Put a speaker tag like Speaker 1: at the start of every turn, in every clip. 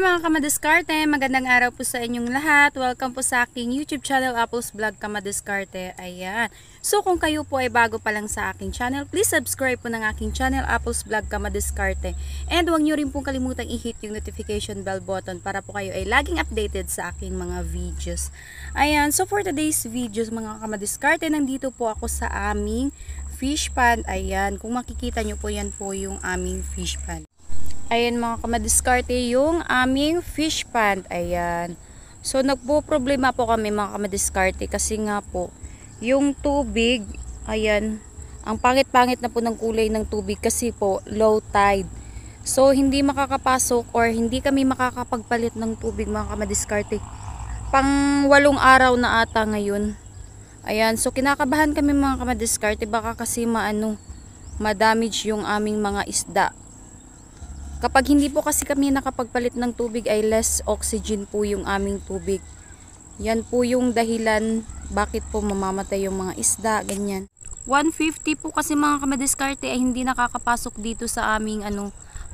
Speaker 1: mga kamadiskarte, magandang araw po sa inyong lahat. Welcome po sa aking YouTube channel, Apples Vlog Kamadiskarte. Ayan. So kung kayo po ay bago pa lang sa aking channel, please subscribe po ng aking channel, Apples Vlog Kamadiskarte. And huwag nyo rin pong kalimutang i-hit yung notification bell button para po kayo ay laging updated sa aking mga videos. Ayan. So for today's videos mga kamadiskarte, nandito po ako sa aming fish pond. Ayan. Kung makikita nyo po, yan po yung aming fish pond. Ayan mga kamadiskarte, yung aming fish pond. Ayan. So nagpo-problema po kami mga kamadiskarte kasi nga po yung tubig, ayan, ang pangit-pangit na po ng kulay ng tubig kasi po low tide. So hindi makakapasok or hindi kami makakapagpalit ng tubig mga kamadiskarte. Pang 8 araw na ata ngayon. Ayan, so kinakabahan kami mga kamadiskarte, baka kasi ma-damage yung aming mga isda. Kapag hindi po kasi kami nakapagpalit ng tubig ay less oxygen po yung aming tubig. Yan po yung dahilan bakit po mamamatay yung mga isda, ganyan. 150 po kasi mga kamadiskarte ay hindi nakakapasok dito sa aming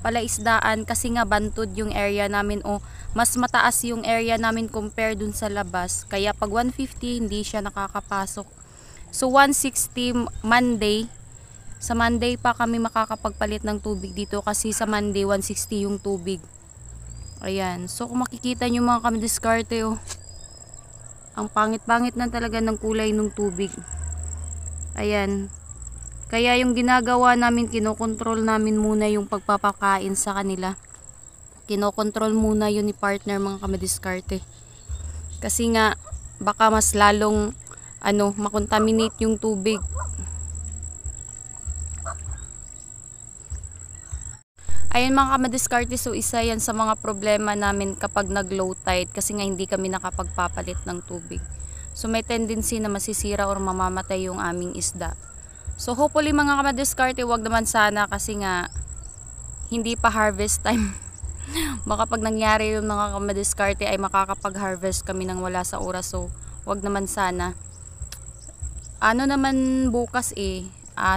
Speaker 1: palaisdaan kasi nga bantod yung area namin o mas mataas yung area namin compare dun sa labas. Kaya pag 150 hindi siya nakakapasok. So 160 Monday. Sa Monday pa kami makakapagpalit ng tubig dito kasi sa Monday 160 yung tubig. Ayan. So kung makikita nyo mga kamadiskarte, ang pangit-pangit na talaga ng kulay ng tubig. Ayan. Kaya yung ginagawa namin, kinokontrol namin muna yung pagpapakain sa kanila. Kinokontrol muna yun ni partner mga kamadiskarte. Kasi nga baka mas lalong makontaminate yung tubig. Ayun mga kamadiskarte, so isa yan sa mga problema namin kapag nag-low tide kasi nga hindi kami nakapagpapalit ng tubig. So may tendency na masisira or mamamatay yung aming isda. So hopefully mga kamadiskarte, wag naman sana kasi nga hindi pa harvest time. Baka pag nangyari yung mga kamadiskarte ay makakapag-harvest kami nang wala sa oras. So wag naman sana. Ano naman bukas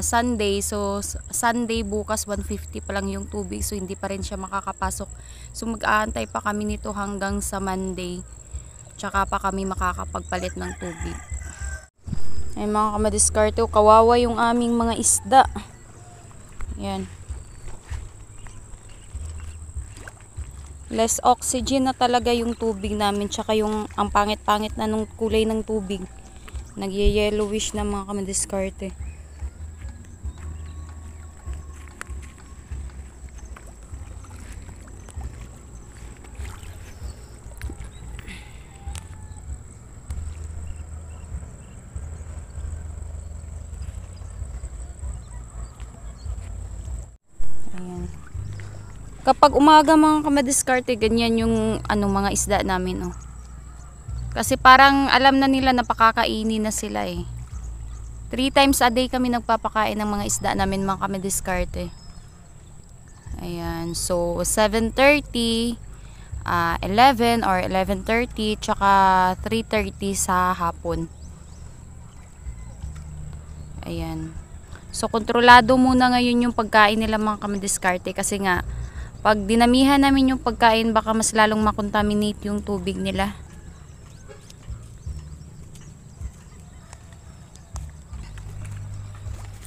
Speaker 1: Sunday, so Sunday bukas 150 pa lang yung tubig, so hindi pa rin siya makakapasok. So mag-aantay pa kami nito hanggang sa Monday, tsaka pa kami makakapagpalit ng tubig. Ay mga kamadiskarte, kawawa yung aming mga isda. Yan, less oxygen na talaga yung tubig namin, tsaka yung ang pangit-pangit na nung kulay ng tubig, nagye-yellowish na mga kamadiskarte. Ayan. Kapag umaga mga kamadiskarte, ganyan yung mga isda namin Kasi parang alam na nila na pakakainin na sila 3 times a day kami nagpapakain ng mga isda namin mga kamadiskarte. Ayan, so 7:30, 11 or 11:30, tsaka 3:30 sa hapon. Ayan. So kontrolado muna ngayon yung pagkain nila mga kamadiskarte kasi nga pag dinamihan namin yung pagkain baka mas lalong makontaminate yung tubig nila.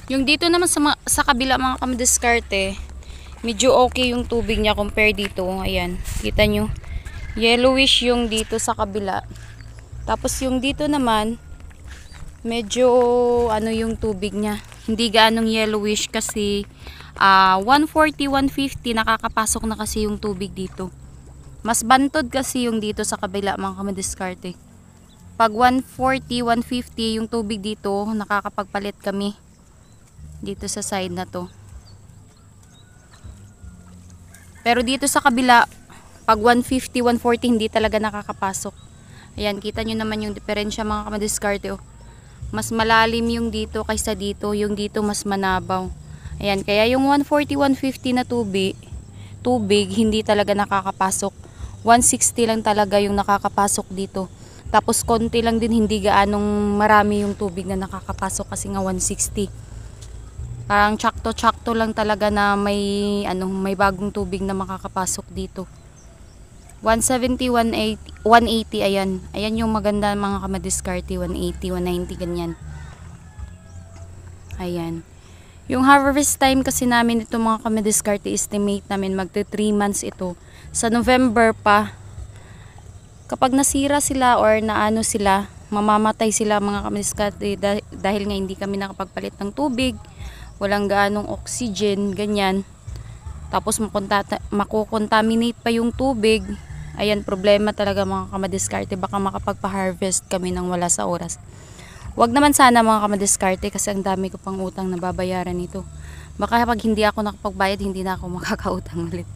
Speaker 1: Yung dito naman sa kabila mga kamadiskarte, medyo okay yung tubig niya compare dito. Ayan, kita nyo, yellowish yung dito sa kabila. Tapos yung dito naman medyo yung tubig niya, hindi gaanong yellowish kasi 140, 150 nakakapasok na kasi yung tubig dito. Mas bantod kasi yung dito sa kabila mga kamadiskarte. Pag 140, 150 yung tubig dito, nakakapagpalit kami dito sa side na to. Pero dito sa kabila pag 150, 140 hindi talaga nakakapasok. Ayan, kita nyo naman yung diferensya mga kamadiskarte Mas malalim yung dito kaysa dito. Yung dito mas manabaw. Ayan, kaya yung 140, 150 na tubig hindi talaga nakakapasok. 160 lang talaga yung nakakapasok dito. Tapos konti lang din, hindi gaanong marami yung tubig na nakakapasok kasi nga 160. Parang tsakto-tsakto lang talaga na may bagong tubig na makakapasok dito. 170, 180, ayan. Ayan yung maganda mga kamadiskarte, 180, 190, ganyan. Ayan. Yung harvest time kasi namin ito mga kamadiskarte, estimate namin magte 3 months ito. Sa November pa, kapag nasira sila or naano sila, mamamatay sila mga kamadiskarte dahil nga hindi kami nakapagpalit ng tubig, walang gaanong oxygen, ganyan. Tapos makukontaminate pa yung tubig. Ayan, problema talaga mga kamadiskarte. Baka makapagpa-harvest kami ng wala sa oras. Wag naman sana mga kamadiskarte kasi ang dami ko pang utang na babayaran nito. Baka pag hindi ako nakapagbayad, hindi na ako makakautang ulit.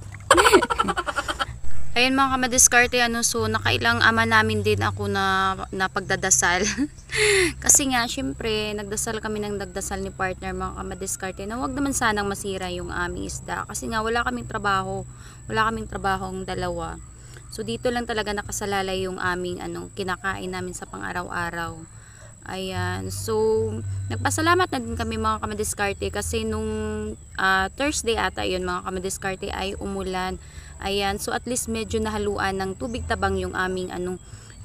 Speaker 1: Ayan mga kamadiskarte, so nakailang ama namin din ako na pagdadasal. Kasi nga, syempre, nagdasal kami ng nagdasal ni partner mga kamadiskarte na wag naman sanang masira yung aming isda. Kasi nga, wala kaming trabaho. Wala kaming trabahong dalawa. So dito lang talaga nakasalalay yung aming kinakain namin sa pang-araw-araw. Ayan. So nagpasalamat na din kami mga kamadiskarte kasi nung Thursday ata yun mga kamadiskarte ay umulan. Ayan. So at least medyo nahaluan ng tubig tabang yung aming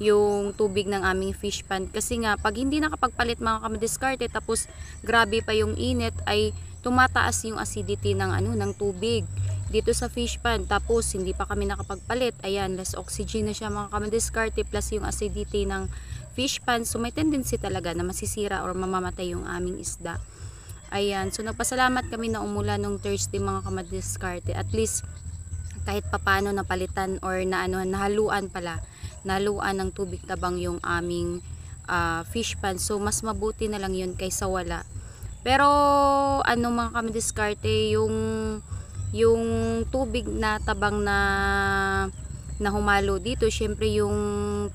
Speaker 1: yung tubig ng aming fish pond. Kasi nga pag hindi nakapagpalit mga kamadiskarte tapos grabe pa yung init ay tumataas yung acidity ng ng tubig dito sa fish pond. Tapos hindi pa kami nakapagpalit, ayan, less oxygen na siya mga kamadiskarte plus yung acidity ng fish pond, so may tendency talaga na masisira or mamamatay yung aming isda. Ayan, so nagpasalamat kami na umulan nung Thursday mga kamadiskarte, at least kahit papano napalitan or nahaluan ng tubig tabang yung aming fish pond. So mas mabuti na lang yun kaysa wala. Pero mga kamadiskarte, yung tubig na tabang na humalo dito, syempre yung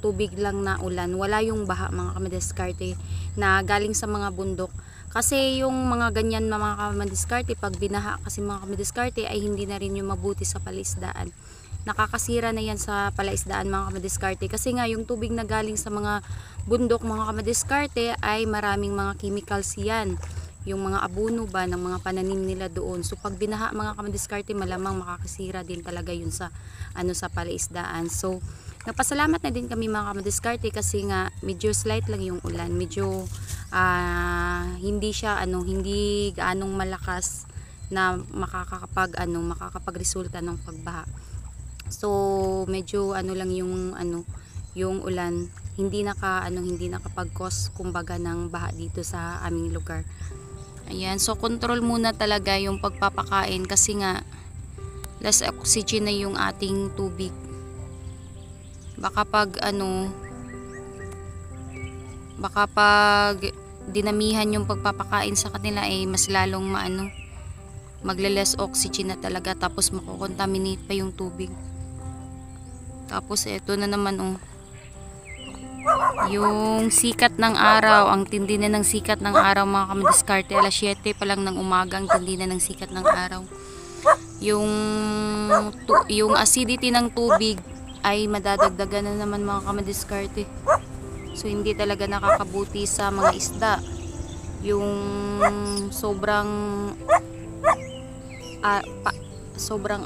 Speaker 1: tubig lang na ulan, wala yung baha mga kamadiskarte na galing sa mga bundok. Kasi yung mga ganyan na mga kamadiskarte, pag binaha kasi mga kamadiskarte ay hindi na rin yung mabuti sa palaisdaan. Nakakasira na yan sa palaisdaan mga kamadiskarte. Kasi nga yung tubig na galing sa mga bundok mga kamadiskarte ay maraming mga chemicals yan. Yung mga abono ba ng mga pananim nila doon. So pag binaha mga kamadiskarte, malamang makakasira din talaga yun sa sa palaisdaan. So nagpasalamat na din kami mga kamadiskarte kasi nga medyo slight lang yung ulan. Medyo hindi siya hindi gaanong malakas na makakapagresulta ng pagbaha. So medyo lang yung yung ulan, hindi nakapag-cause kumbaga ng baha dito sa aming lugar. Ayan, so control muna talaga yung pagpapakain kasi nga less oxygen na yung ating tubig. Baka pag dinamihan yung pagpapakain sa kanila ay mas lalong magle-less oxygen na talaga, tapos makokontaminate pa yung tubig. Tapos eto na naman yung sikat ng araw, ang tindi na ng sikat ng araw mga kamadiskarte. Alas 7 pa lang ng umaga, ang tindi na ng sikat ng araw. Yung acidity ng tubig ay madadagdagan na naman mga kamadiskarte. So hindi talaga nakakabuti sa mga isda yung sobrang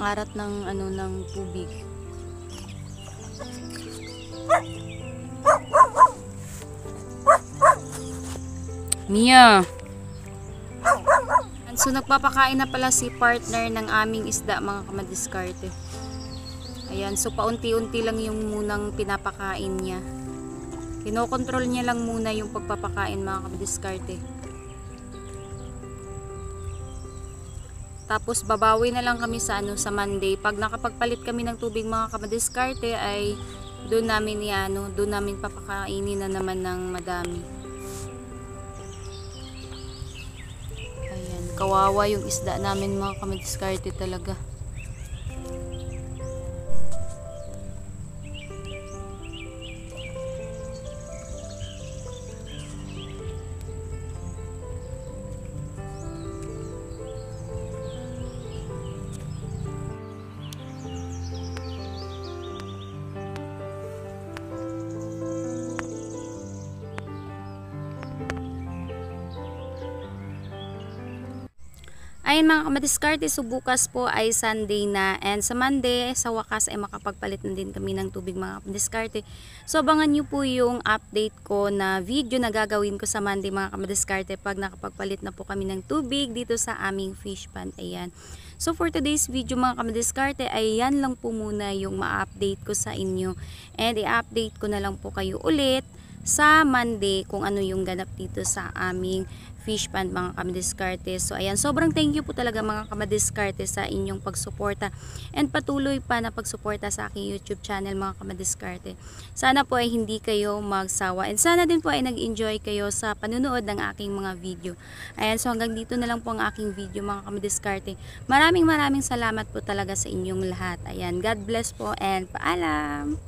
Speaker 1: arat ng ng tubig. Mia. So nagpapakain na pala si partner ng aming isda mga kamadiskarte. Ayan, so paunti-unti lang yung munang pinapakain niya. Kinokontrol niya lang muna yung pagpapakain mga kamadiskarte. Tapos babawi na lang kami sa sa Monday. Pag nakapagpalit kami ng tubig mga kamadiskarte ay doon namin papakainin na naman ng madami. Ayan, kawawa yung isda namin mga kamadiskarte talaga. Ayan mga kamadiskarte, so bukas po ay Sunday na, and sa Monday, sa wakas ay makapagpalit na din kami ng tubig mga kamadiskarte. So abangan nyo po yung update ko na video na gagawin ko sa Monday mga kamadiskarte pag nakapagpalit na po kami ng tubig dito sa aming fish pond. Ayan. So for today's video mga kamadiskarte ay yan lang po muna yung ma-update ko sa inyo, and i-update ko na lang po kayo ulit sa Monday kung ano yung ganap dito sa aming fish pond mga kamadiskarte. So ayan, sobrang thank you po talaga mga kamadiskarte sa inyong pagsuporta and patuloy pa na pagsuporta sa aking YouTube channel mga kamadiskarte. Sana po ay hindi kayo magsawa, and sana din po ay nag-enjoy kayo sa panunood ng aking mga video. Ayan, so hanggang dito na lang po ang aking video mga kamadiskarte. Maraming salamat po talaga sa inyong lahat. Ayan, God bless po and paalam!